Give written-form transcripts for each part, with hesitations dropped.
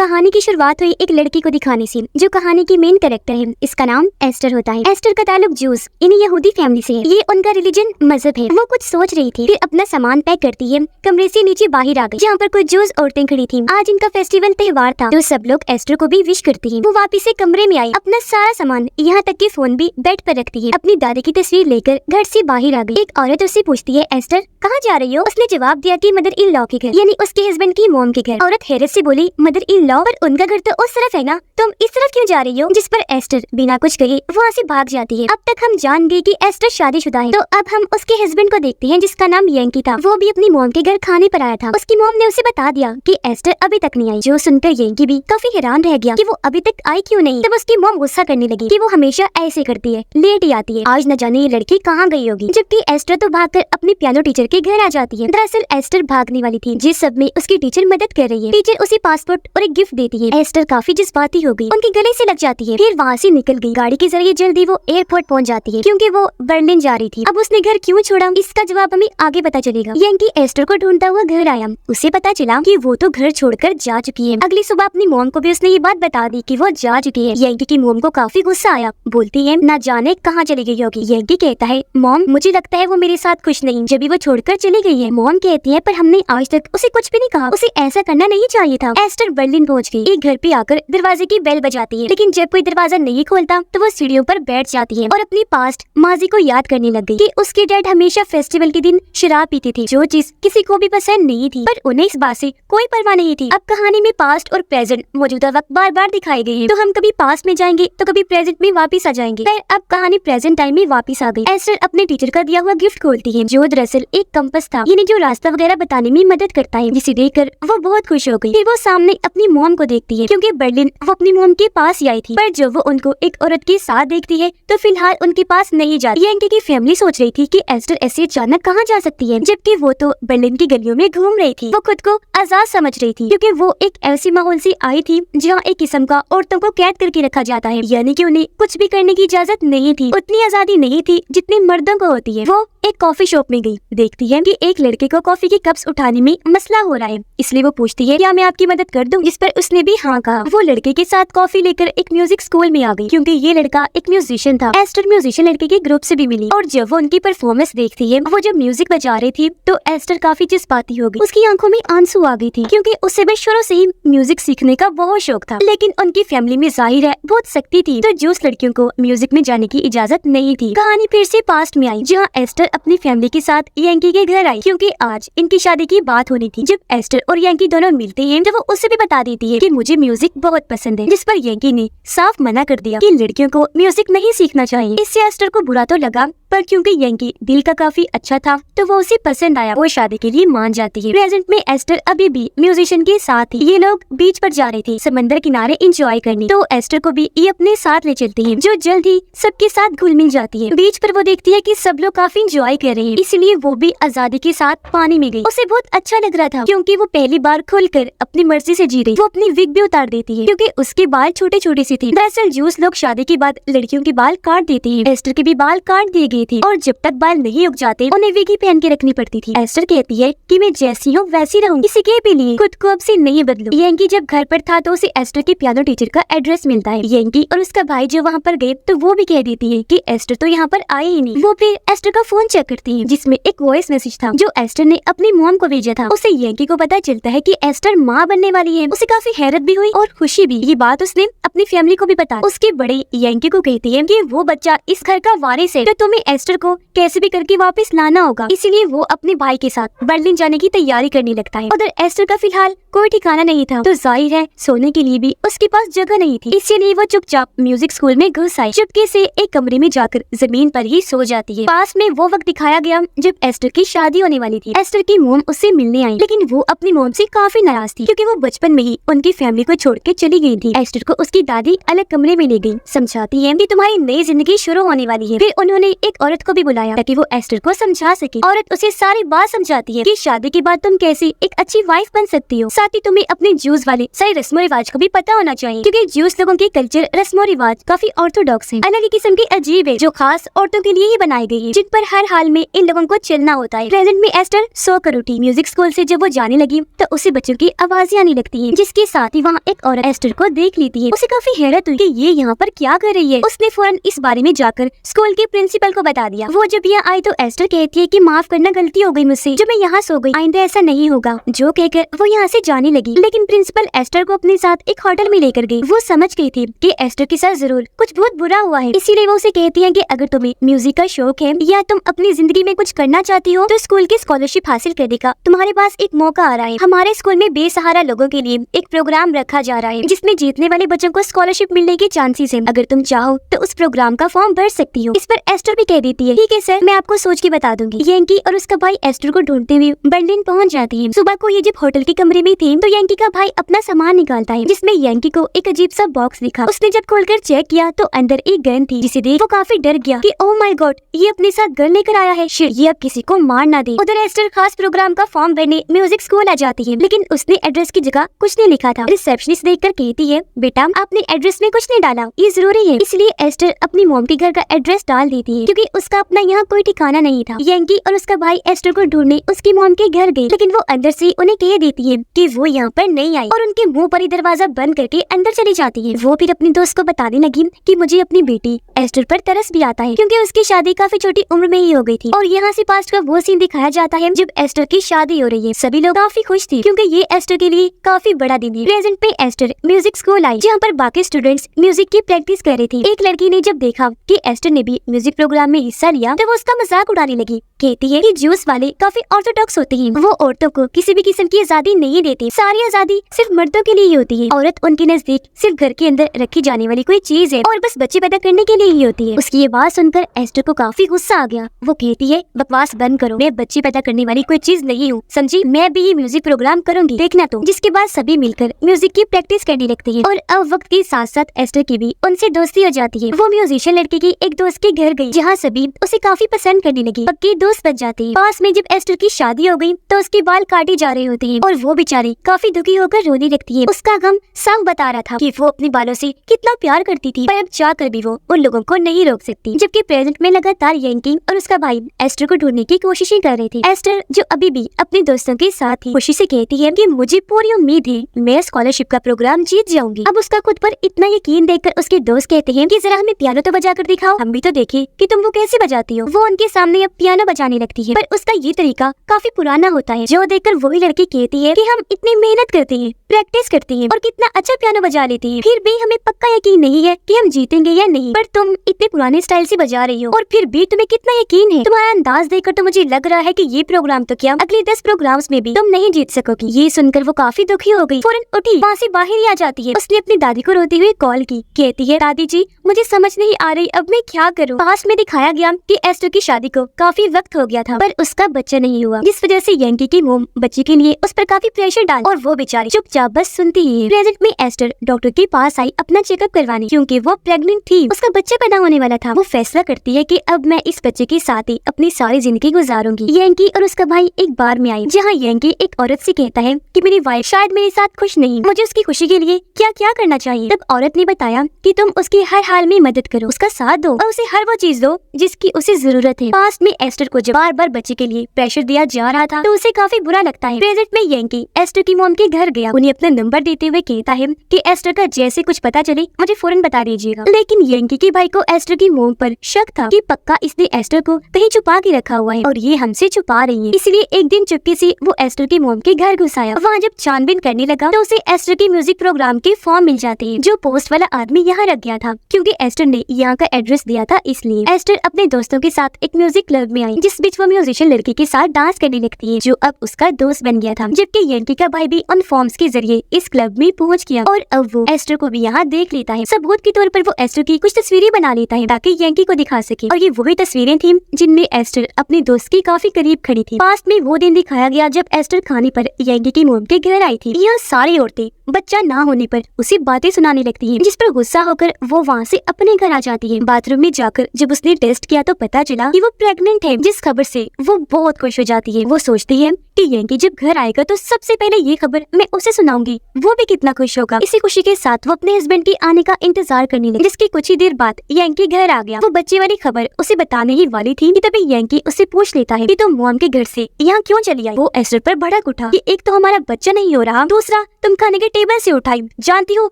कहानी की शुरुआत हुई एक लड़की को दिखाने से, जो कहानी की मेन कैरेक्टर है। इसका नाम एस्टर होता है। एस्टर का ताल्लुक जूस यानी यहूदी फैमिली से है। ये उनका रिलीजन मजहब है। वो कुछ सोच रही थी, फिर अपना सामान पैक करती है, कमरे से नीचे बाहर आ गई, जहाँ पर कुछ जूस औरतें खड़ी थी। आज इनका फेस्टिवल त्योहार था, तो सब लोग एस्टर को भी विश करती है। वो वापिस से कमरे में आई, अपना सारा सामान यहाँ तक कि फोन भी बेड पर रखती है। अपनी दादी की तस्वीर लेकर घर से बाहर आ गई। एक औरत उससे पूछती है, एस्टर कहाँ जा रही हो? उसने जवाब दिया कि मदर इन लॉ के घर, यानी उसके हस्बैंड की मॉम के घर। औरत हैरत से बोली, मदर इन लॉ? पर उनका घर तो उस तरफ है ना, तुम इस तरफ क्यों जा रही हो? जिस पर एस्टर बिना कुछ कहे वहाँ से भाग जाती है। अब तक हम जान गए कि एस्टर शादीशुदा है। तो अब हम उसके हस्बैंड को देखते हैं, जिसका नाम यंकी था। वो भी अपनी मॉम के घर खाने पर आया था। उसकी मॉम ने उसे बता दिया कि एस्टर अभी तक नहीं आई। जो सुनकर यंकी भी काफी हैरान रह गया कि वो अभी तक आई क्यों नहीं। तब उसकी मॉम गुस्सा करने लगी कि वो हमेशा ऐसे करती है, लेट ही आती है। आज न जाने ये लड़की कहाँ गई होगी। जबकि एस्टर तो भागकर अपनी पियानो टीचर के घर आ जाती है। दरअसल एस्टर भागने वाली थी, जिस सब में उसकी टीचर मदद कर रही है। टीचर उसे पासपोर्ट और एक गिफ्ट देती है। एस्टर काफी जज्बाती हो गई, उनके गले से लग जाती है, फिर वहाँ से निकल गई। गाड़ी के जरिए जल्दी वो एयरपोर्ट पहुँच जाती है, क्योंकि वो बर्लिन जा रही थी। अब उसने घर क्यों छोड़ा, इसका जवाब हमें आगे पता चलेगा। यंकी एस्टर को ढूंढता हुआ घर आया। उसे पता चला कि वो तो घर छोड़कर जा चुकी है। अगली सुबह अपनी मॉम को भी उसने ये बात बता दी कि वो जा चुकी है। यंकी की मॉम को काफी गुस्सा आया, बोलती है ना जाने कहाँ चली गई होगी। यंकी कहता है, मॉम मुझे लगता है वो मेरे साथ खुश नहीं, जब भी वो छोड़कर चली गई है। मॉम कहती है, पर हमने आज तक उसे कुछ भी नहीं कहा, उसे ऐसा करना नहीं चाहिए था। एस्टर बर्लिन पहुँच गई। एक घर पे आकर दरवाजे की बेल बजाती है, लेकिन जब कोई दरवाजा नहीं खोलता तो वो सीढ़ियों पर बैठ जाती है और अपनी पास्ट माजी को याद करने लग गई कि उसके डैड हमेशा फेस्टिवल के दिन शराब पीते थे, जो चीज किसी को भी पसंद नहीं थी, पर उन्हें इस बात से कोई परवाह नहीं थी। अब कहानी में पास्ट और प्रेजेंट मौजूदा वक्त बार बार दिखाए गए हैं, तो हम कभी पास्ट में जाएंगे तो कभी प्रेजेंट में वापिस आ जाएंगे। अब कहानी प्रेजेंट टाइम में वापिस आ गई। एस्टर अपने टीचर का दिया हुआ गिफ्ट खोलती है, जो दरअसल एक कंपास था, यानी जो रास्ता वगैरह बताने में मदद करता है, जिसे देखकर वो बहुत खुश हो गई। फिर वो सामने अपनी मॉम को देखती है, क्योंकि बर्लिन वो अपनी मॉम के पास ही आई थी, पर जब वो उनको एक औरत के साथ देखती है तो फिलहाल उनके पास नहीं जाती। यंकी की फैमिली सोच रही थी कि एस्टर ऐसे अचानक कहाँ जा सकती है, जबकि वो तो बर्लिन की गलियों में घूम रही थी। वो खुद को आजाद समझ रही थी, क्योंकि वो एक ऐसी माहौल से आई थी जहाँ एक किस्म का औरतों को कैद करके रखा जाता है, यानी कि उन्हें कुछ भी करने की इजाजत नहीं थी। उतनी आजादी नहीं थी जितनी मर्दों को होती है। वो एक कॉफी शॉप में गई, देखती है कि एक लड़के को कॉफी के कप्स उठाने में मसला हो रहा है, इसलिए वो पूछती है, क्या मैं आपकी मदद कर दूं? जिस पर उसने भी हाँ कहा। वो लड़के के साथ कॉफी लेकर एक म्यूजिक स्कूल में आ गई, क्योंकि ये लड़का एक म्यूजिशियन था। एस्टर म्यूजिशियन लड़के के ग्रुप से भी मिली, और जब वो उनकी परफॉर्मेंस देखती है, वो जब म्यूजिक बजा रही थी, तो एस्टर काफी जज्बाती हो गई। उसकी आंखों में आंसू आ गई थी, क्योंकि उसे भी शुरू से ही म्यूजिक सीखने का बहुत शौक था। लेकिन उनकी फैमिली में जाहिर है बहुत सख्ती थी, तो जूस लड़कियों को म्यूजिक में जाने की इजाजत नहीं थी। कहानी फिर से पास्ट में आई, जहाँ एस्टर अपनी फैमिली के साथ यंकी के घर आई, क्योंकि आज इनकी शादी की बात होनी थी। जब एस्टर और यंकी दोनों मिलते हैं, तो वो उसे भी बता देती है कि मुझे म्यूजिक बहुत पसंद है, जिस पर यंकी ने साफ मना कर दिया कि लड़कियों को म्यूजिक नहीं सीखना चाहिए। इससे एस्टर को बुरा तो लगा, पर क्योंकि यंकी दिल का काफी अच्छा था, तो वो उसे पसंद आया। वो शादी के लिए मान जाती है। प्रेजेंट में एस्टर अभी भी म्यूजिशियन के साथ थी। ये लोग बीच पर जा रहे थे समंदर किनारे एंजॉय करने, तो एस्टर को भी ये अपने साथ ले चलती है, जो जल्द ही सबके साथ घुल मिल जाती है। बीच पर वो देखती है कि सब लोग काफी एंजॉय कर रहे हैं, इसलिए वो भी आजादी के साथ पानी में गई। उसे बहुत अच्छा लग रहा था, क्योंकि वो पहली बार खुलकर अपनी मर्जी से जी रही। वो अपनी विग भी उतार देती है, क्योंकि उसके बाल छोटे छोटे से थे। दरअसल जूस लोग शादी के बाद लड़कियों के बाल काट देते हैं। एस्टर के भी बाल काट दिए गए थे, और जब तक बाल नहीं उग जाते उन्हें विग ही पहन के रखनी पड़ती थी। एस्टर कहती है कि मैं जैसी हूँ वैसी रहूंगी, किसी के भी लिए खुद को अब से नहीं बदलूं। यंकी जब घर पर था, तो उसे एस्टर के पियानो टीचर का एड्रेस मिलता है। यंकी और उसका भाई जो वहाँ पर गए, तो वो भी कह देती है कि एस्टर तो यहाँ पर आई ही नहीं। वो फिर एस्टर का फोन चेक करती है, जिसमें एक वॉइस मैसेज था, जो एस्टर ने अपनी मॉम को भेजा था। उसे यंकी को पता चलता है कि एस्टर माँ बनने वाली है। उसे काफी हैरत भी हुई और खुशी भी। ये बात उसने अपनी फैमिली को भी बताया। उसके बड़े यंकी को कहती है कि वो बच्चा इस घर का वारिस है, तो तुम्हें एस्टर को कैसे भी करके वापस लाना होगा। इसीलिए वो अपने भाई के साथ बर्लिन जाने की तैयारी करने लगता है। उधर एस्टर का फिलहाल कोई ठिकाना नहीं था, तो जाहिर है सोने के लिए भी उसके पास जगह नहीं थी। इसलिए वो चुपचाप म्यूजिक स्कूल में घुस आई। चुपके से एक कमरे में जाकर जमीन पर ही सो जाती है। पास में वो वक्त दिखाया गया जब एस्टर की शादी होने वाली थी। एस्टर की मोम उससे मिलने आई, लेकिन वो अपनी मोम से काफी नाराज थी, क्योंकि वो बचपन में ही उनकी फैमिली को छोड़ के चली गई थी। एस्टर को उसकी दादी अलग कमरे में ले गई, समझाती है कि तुम्हारी नई जिंदगी शुरू होने वाली है। फिर उन्होंने एक औरत को भी बुलाया ताकि वो एस्टर को समझा सके। औरत उसे सारी बात समझाती है कि शादी के बाद तुम कैसे एक अच्छी वाइफ बन सकती हो। साथ ही तुम्हें अपने जूस वाले सारे रस्मो रिवाज को भी पता होना चाहिए, क्योंकि जूस लोगों के कल्चर रस्मो रिवाज काफी ऑर्थोडॉक्स हैं, अलग ही किस्म की अजीब है, जो खास औरतों के लिए ही बनाई गई है, जिन पर हर हाल में इन लोगों को चलना होता है। प्रेजेंट में एस्टर सोकर उठी। म्यूजिक स्कूल से जब वो जाने लगी तो उसे बच्चों की आवाजें आने लगती हैं, जिसके साथ ही वहाँ एक औरत एस्टर को देख लेती है। उसे काफी हैरत हुई कि ये यहाँ पर क्या कर रही है। उसने फौरन इस बारे में जाकर स्कूल के प्रिंसिपल को बता दिया। वो जब यहाँ आई तो एस्टर कहती है कि माफ करना, गलती हो गई मुझसे, जो मैं यहाँ सो गई, आइंदा ऐसा नहीं होगा, जो कहकर वो यहाँ से जाने लगी। लेकिन प्रिंसिपल एस्टर को अपने साथ एक होटल में लेकर गई। वो समझ गई थी कि एस्टर के साथ जरूर कुछ बहुत बुरा हुआ है, इसीलिए वो उसे कहती है कि अगर तुम्हें म्यूजिक का शौक है या तुम अपनी जिंदगी में कुछ करना चाहती हो तो स्कूल की स्कॉलरशिप हासिल करने का तुम्हारे पास एक मौका आ रहा है। हमारे स्कूल में बेसहारा लोगों के लिए एक प्रोग्राम रखा जा रहा है जिसमें जीतने वाले बच्चों को स्कॉलरशिप मिलने के चांसेस है। अगर तुम चाहो तो उस प्रोग्राम का फॉर्म भर सकती हो। इस पर एस्टर भी कह देती है ठीक है सर, मैं आपको सोच के बता दूंगी। यंकी और उसका भाई एस्टर को ढूंढते हुए बर्लिन पहुंच जाते हैं। सुबह को ये जब होटल के कमरे में थे तो यंकी का भाई अपना सामान निकालता है, जिसमें यंकी को एक अजीब सा बॉक्स दिखा। उसने जब खोलकर चेक किया तो अंदर एक गन थी, जिसे देख वो काफी डर गया कि ओह माय गॉड, ये अपने साथ गन लेकर आया है, शिट, ये अब किसी को मार ना दे। उधर एस्टर खास प्रोग्राम का फॉर्म भरने म्यूजिक स्कूल आ जाती है, लेकिन उसने एड्रेस की जगह कुछ नहीं लिखा था। रिसेप्शनिस्ट देखकर कहती है बेटा आपने एड्रेस में कुछ नहीं डाला, ये जरूरी है। इसलिए एस्टर अपनी मॉम के घर का एड्रेस डाल देती है, क्योंकि उसका अपना यहाँ कोई ठिकाना नहीं था। यंकी और उसका भाई एस्टर को ढूंढने उसकी मॉम के घर गए, लेकिन वो अंदर से उन्हें कह देती है कि वो यहाँ पर नहीं आई और उनके मुंह पर ही दरवाजा बंद करके अंदर चली जाती है। वो फिर अपनी दोस्त को बताने लगी कि मुझे अपनी बेटी एस्टर पर तरस भी आता है, क्योंकि उसकी शादी काफी छोटी उम्र में ही हो गई थी। और यहाँ से पास्ट का वो सीन दिखाया जाता है जब एस्टर की शादी हो रही है। सभी लोग काफी खुश थे, क्योंकि ये एस्टर के लिए काफी बड़ा दिन है। प्रेजेंट पे एस्टर म्यूजिक स्कूल आई, जहाँ पर बाकी स्टूडेंट्स म्यूजिक की प्रैक्टिस कर रही थी। एक लड़की ने जब देखा कि एस्टर ने भी म्यूजिक प्रोग्राम में हिस्सा लिया तो वो उसका मजाक उड़ाने लगी। कहती है कि ज्यूस वाले काफी ऑर्थोडॉक्स होते हैं, वो औरतों को किसी भी किस्म की आजादी नहीं देते, सारी आजादी सिर्फ मर्दों के लिए ही होती है। औरत उनके नजदीक सिर्फ घर के अंदर रखी जाने वाली कोई चीज है और बस बच्चे पैदा करने के लिए ही होती है। उसकी ये बात सुनकर एस्टर को काफी गुस्सा आ गया। वो कहती है बकवास बंद करो, मैं बच्चे पैदा करने वाली कोई चीज नहीं हूँ, समझी, मैं भी ये म्यूजिक प्रोग्राम करूंगी, देखना तो। जिसके बाद सभी मिलकर म्यूजिक की प्रैक्टिस करने लगती है और अब वक्त के साथ साथ एस्टर की भी उनसे दोस्ती हो जाती है। वो म्यूजिशियन लड़के की एक दोस्त के घर गई, जहाँ सभी उसे काफी पसंद करने लगी, पक्की दोस्त बन जाती है। पास में जब एस्टर की शादी हो गई तो उसके बाल काटे जा रहे होते हैं और वो बेचारी काफी दुखी होकर रोने लगती है। उसका गम साफ बता रहा था कि वो अपने बालों से कितना प्यार करती थी, पर अब चाहकर भी वो उन लोगों को नहीं रोक सकती। जबकि प्रेजेंट में लगातार यंकी और उसका भाई एस्टर को ढूंढने की कोशिशें कर रहे थे। एस्टर जो अभी भी अपने दोस्तों के साथ थी, खुशी से कहती है कि मुझे पूरी उम्मीद है मैं स्कॉलरशिप का प्रोग्राम जीत जाऊंगी। अब उसका खुद पर इतना यकीन देखकर उसके दोस्त कहते हैं कि जरा हमें पियानो तो बजा कर दिखाओ, हम भी तो देखें कि तुम वो कैसे बजाती हो। वो उनके सामने अब पियानो बजाने लगती है, पर उसका ये तरीका काफी पुराना होता है, जो देखकर वही लड़की कहती है कि हम इतनी मेहनत करते हैं, प्रैक्टिस करते हैं और कितना अच्छा पियानो बजा लेते हैं, फिर भी हमें पक्का यकीन नहीं है कि हम जीतेंगे या नहीं। पर तुम इतने पुराने स्टाइल से बजा रही हो और फिर भी तुम्हें कितना यकीन है। तुम्हारा अंदाज देखकर तो मुझे लग रहा है कि ये प्रोग्राम तो क्या अगले 10 प्रोग्राम्स में भी तुम नहीं जीत सकोगी। ये सुनकर वो काफी दुखी हो गई, फौरन उठी, वहाँ से बाहर ही आ जाती है। उसने अपनी दादी को रोते हुए कॉल की, कहती है दादी जी मुझे समझ नहीं आ रही, अब मैं क्या करूँ। पास में दिखाया गया कि एस्टर की शादी को काफी वक्त हो गया था, पर उसका बच्चा नहीं हुआ, जिस वजह से यंकी की मोम बच्चे के लिए उस पर काफी प्रेशर डाल और वो बेचारी चुपचाप बस सुनती ही है। प्रेजेंट में एस्टर डॉक्टर के पास आई अपना चेकअप करवाने, क्योंकि वो प्रेग्नेंट थी, उसका बच्चा पैदा होने वाला था। वो फैसला करती है कि अब मैं इस बच्चे के साथ ही अपनी सारी जिंदगी गुजारूंगी। यंकी और उसका भाई एक बार में आई, जहाँ यंकी एक औरत से कहता है कि मेरी वाइफ शायद मेरे साथ खुश नहीं, मुझे उसकी खुशी के लिए क्या क्या करना चाहिए। तब औरत ने बताया कि तुम उसकी हर हाल में मदद करो, उसका साथ दो और उसे हर वो चीज दो जिसकी उसे जरूरत है। पास में एस्टर को जब बार बार बच्चे के लिए प्रेशर दिया जा रहा था तो उसे काफी बुरा लगता है। प्रेजेंट में यंकी एस्टर की मॉम के घर गया, उन्हें अपना नंबर देते हुए कहता है कि एस्टर का जैसे कुछ पता चले मुझे फौरन बता दीजिएगा। लेकिन यंकी के भाई को एस्टर की मॉम पर शक था कि पक्का इसने एस्टर को कहीं छुपा के रखा हुआ है और ये हमसे छुपा रही है। इसलिए एक दिन चुपके से वो एस्टर की मॉम के घर घुस आया। वहाँ जब छानबीन करने लगा तो उसे एस्टर के म्यूजिक प्रोग्राम के फॉर्म मिल जाते हैं, जो पोस्ट वाला आदमी यहाँ रख गया था, क्योंकि एस्टर ने यहाँ का एड्रेस दिया था। इसलिए एस्टर अपने दोस्तों के साथ एक म्यूजिक क्लब में आई, जिस बीच वो म्यूजिशियन लड़की के साथ डांस करने लगती है, जो अब उसका दोस्त बन गया था। जबकि यंकी का भाई भी उन फॉर्म्स के जरिए इस क्लब में पहुँच गया और अब वो एस्टर को भी यहाँ देख लेता है। सबूत के तौर पर वो एस्टर की कुछ तस्वीरें बना लेता है ताकि यंकी को दिखा सके, और ये वही तस्वीरें थी जिनमें एस्टर अपने दोस्त के काफी करीब खड़ी थी। पास्ट में वो दिन दिखाया गया जब एस्टर खाने पर यंकी की मॉम के घर आई थी। यह सारी औरतें बच्चा ना होने पर उसे बातें सुनाने लगती है, जिस पर गुस्सा होकर वो वहाँ से अपने घर आ जाती है। बाथरूम में जाकर जब उसने टेस्ट किया तो पता चला कि वो प्रेग्नेंट है, जिस खबर से वो बहुत खुश हो जाती है। वो सोचती है कि यंकी जब घर आएगा तो सबसे पहले ये खबर मैं उसे सुनाऊंगी, वो भी कितना खुश होगा। इसी खुशी के साथ वो अपने हस्बैंड के आने का इंतजार करने लगी, जिसकी कुछ ही देर बाद यंकी घर आ गया। वो बच्चे वाली खबर उसे बताने ही वाली थी कि तभी यंकी उससे पूछ लेता है कि तुम मॉम के घर से यहाँ क्यों चली आई। वो एस्टर पर भड़क उठा कि एक तो हमारा बच्चा नहीं हो रहा, दूसरा तुम खाने के टेबल से उठाई, जानती हो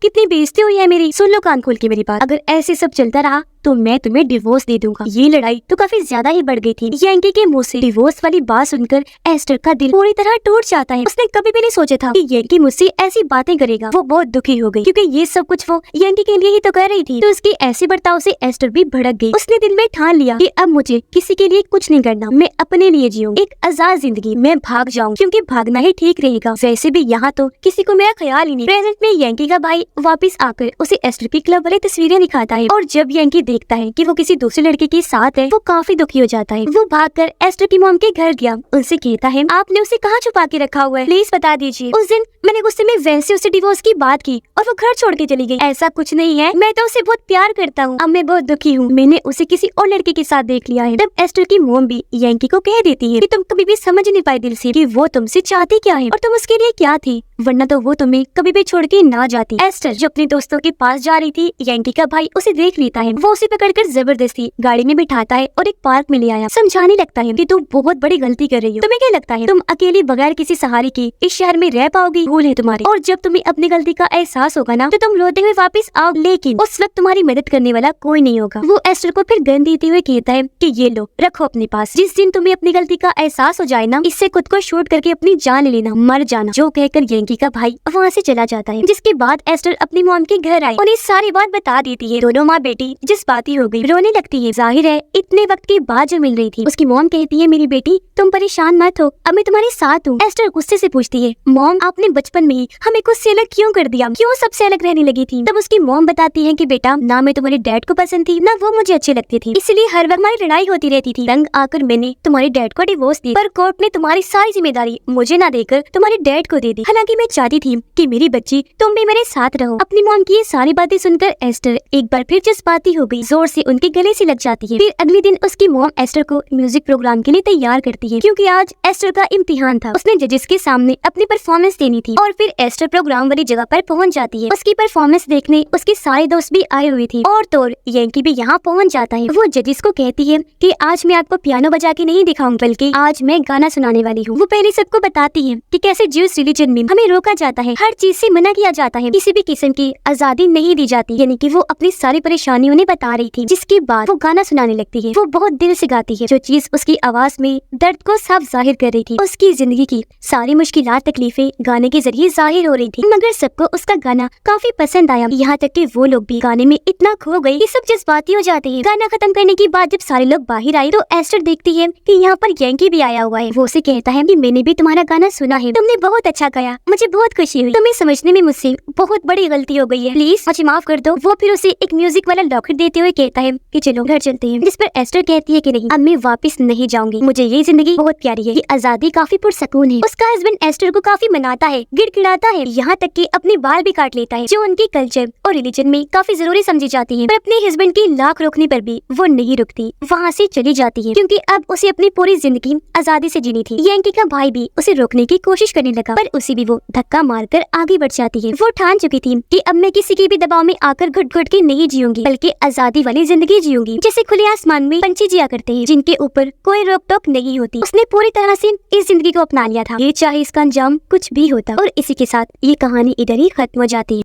कितनी बेइज्जती हुई है मेरी। सुन लो कान खोल के मेरी बात, अगर ऐसे सब चलता रहा तो मैं तुम्हें डिवोर्स दे दूंगा। ये लड़ाई तो काफी ज्यादा ही बढ़ गई थी। यंकी के मुंह से डिवोर्स वाली बात सुनकर एस्टर का दिल पूरी तरह टूट जाता है। उसने कभी भी नहीं सोचा था कि यंकी मुझसे ऐसी बातें करेगा। वो बहुत दुखी हो गई क्योंकि ये सब कुछ वो यंकी के लिए ही तो कर रही थी। तो उसकी ऐसे बर्ताव से एस्टर भी भड़क गई। उसने दिल में ठान लिया कि अब मुझे किसी के लिए कुछ नहीं करना, मैं अपने लिए जीऊंगी एक आजाद जिंदगी। मैं भाग जाऊँ क्योंकि भागना ही ठीक रहेगा। वैसे भी यहाँ तो किसी को मेरा ख्याल ही नहीं। प्रेजेंट में यंकी का भाई वापिस आकर उसे एस्टर की क्लब वाली तस्वीरें दिखाता है और जब यंकी देखता है कि वो किसी दूसरे लड़के के साथ है, वो काफी दुखी हो जाता है। वो भागकर एस्टर की मॉम के घर गया, उनसे कहता है आपने उसे कहाँ छुपा के रखा हुआ है, प्लीज बता दीजिए। उस दिन मैंने गुस्से में वैसे उसे डिवोर्स की बात की और वो घर छोड़ के चली गई। ऐसा कुछ नहीं है, मैं तो उसे बहुत प्यार करता हूँ। अब मैं बहुत दुखी हूँ, मैंने उसे किसी और लड़के के साथ देख लिया है। तब एस्टर की मॉम भी यंकी को कह देती है कि तुम कभी भी समझ नहीं पाए दिल से कि वो तुमसे चाहती क्या है और तुम उसके लिए क्या थी, वरना तो वो तुम्हें कभी भी छोड़ के ना जाती। एस्टर जो अपने दोस्तों के पास जा रही थी, यंकी का भाई उसे देख लेता है। वो उसे पकड़कर जबरदस्ती गाड़ी में बिठाता है और एक पार्क में ले आया। समझाने लगता है कि तुम बहुत बड़ी गलती कर रही हो, तुम्हें क्या लगता है तुम अकेली बगैर किसी सहारे के इस शहर में रह पाओगी, भूल है तुम्हारी। और जब तुम्हें अपनी गलती का एहसास होगा ना तो तुम रोते हुए वापस आओ, लेकिन उस वक्त तुम्हारी मदद करने वाला कोई नहीं होगा। वो एस्टर को फिर गन देते हुए कहता है कि ये लो रखो अपने पास, जिस दिन तुम्हें अपनी गलती का एहसास हो जाए ना, इससे खुद को शूट करके अपनी जान ले लेना, मर जाना। जो कहकर यंकी का भाई वहाँ से चला जाता है। जिसके बाद एस्टर अपनी मॉम के घर आई, उन्हें सारी बात बता देती है। दोनों माँ बेटी जिस बाती हो गई, रोने लगती है। जाहिर है इतने वक्त के बाद जो मिल रही थी। उसकी मॉम कहती है मेरी बेटी तुम परेशान मत हो, अब मैं तुम्हारे साथ हूँ। एस्टर गुस्से से पूछती है मॉम आपने बचपन में ही हमें खुद से अलग क्यों कर दिया, क्यों सबसे अलग रहने लगी थी। तब उसकी मॉम बताती है कि बेटा ना मैं तुम्हारे डैड को पसंद थी ना वो मुझे अच्छे लगते थे, इसलिए हर वक्त हमारी लड़ाई होती रहती थी। तंग आकर मैंने तुम्हारे डैड को डिवोर्स दी, पर कोर्ट ने तुम्हारी सारी जिम्मेदारी मुझे ना देकर तुम्हारे डैड को दे दी। हालांकि मैं चाहती थी कि मेरी बच्ची तुम भी मेरे साथ रहो। अपनी मॉम की ये सारी बातें सुनकर एस्टर एक बार फिर जज्बाती हो गई, जोर से उनके गले से लग जाती है। फिर अगले दिन उसकी मॉम एस्टर को म्यूजिक प्रोग्राम के लिए तैयार करती है क्योंकि आज एस्टर का इम्तिहान था। उसने जजेस के सामने अपनी परफॉर्मेंस देनी थी और फिर एस्टर प्रोग्राम वाली जगह पर पहुंच जाती है। उसकी परफॉर्मेंस देखने उसके सारे दोस्त भी आए हुए थे और तो यंकी भी यहाँ पहुंच जाता है। वो जजेस को कहती है कि आज मैं आपको पियानो बजा के नहीं दिखाऊंगी, बल्कि आज मैं गाना सुनाने वाली हूँ। वो पहले सबको बताती है कि कैसे ज्यूस रिलीजन में हमें रोका जाता है, हर चीज से मना किया जाता है, किसी भी किस्म की आजादी नहीं दी जाती। यानी कि वो अपनी सारी परेशानी उन्हें बता रही थी। जिसके बाद वो गाना सुनाने लगती है। वो बहुत दिल से गाती है, जो चीज उसकी आवाज में दर्द को साफ जाहिर कर रही थी। उसकी जिंदगी की सारी मुश्किलात तकलीफें गाने के जरिए जाहिर हो रही थी। मगर सबको उसका गाना काफी पसंद आया, यहाँ तक कि वो लोग भी गाने में इतना खो गए कि सब जज्बाती हो जाते हैं। गाना खत्म करने के बाद जब सारे लोग बाहर आए तो एस्टर देखती है कि यहाँ पर यंकी भी आया हुआ है। वो उसे कहता है कि मैंने भी तुम्हारा गाना सुना है, तुमने बहुत अच्छा गाया, मुझे बहुत खुशी हुई, तुम्हें समझने में मुझसे बहुत बड़ी गलती हो गई है, प्लीज मुझे माफ कर दो। वो फिर उसे एक म्यूजिक वाला लॉकेट देते हुए कहता है कि चलो घर चलते हैं। जिस पर एस्टर कहती है कि नहीं, अब मैं वापस नहीं जाऊंगी, मुझे ये जिंदगी बहुत प्यारी है, ये आजादी काफी पुरसकून है। उसका हस्बैंड एस्टर को काफी मनाता है, गिड़गिड़ाता है, यहाँ तक कि अपने बाल भी काट लेता है, जो उनके कल्चर और रिलीजन में काफी जरूरी समझी जाती है। पर अपने हस्बैंड की लाख रोकने पर भी वो नहीं रुकती, वहाँ से चली जाती है क्योंकि अब उसे अपनी पूरी जिंदगी आजादी से जीनी थी। यंकी का भाई भी उसे रोकने की कोशिश करने लगा, पर उसे भी वो धक्का मारकर आगे बढ़ जाती है। वो ठान चुकी थी कि अब मैं किसी के भी दबाव में आकर घुट घुट के नहीं जीऊंगी, बल्कि आजादी वाली जिंदगी जीऊंगी, जैसे खुले आसमान में पंछी जिया करते हैं, जिनके ऊपर कोई रोक टोक नहीं होती। उसने पूरी तरह से इस जिंदगी को अपना लिया था, ये चाहे इसका अंजाम कुछ भी होता। और इसी के साथ ये कहानी इधर ही खत्म हो जाती है।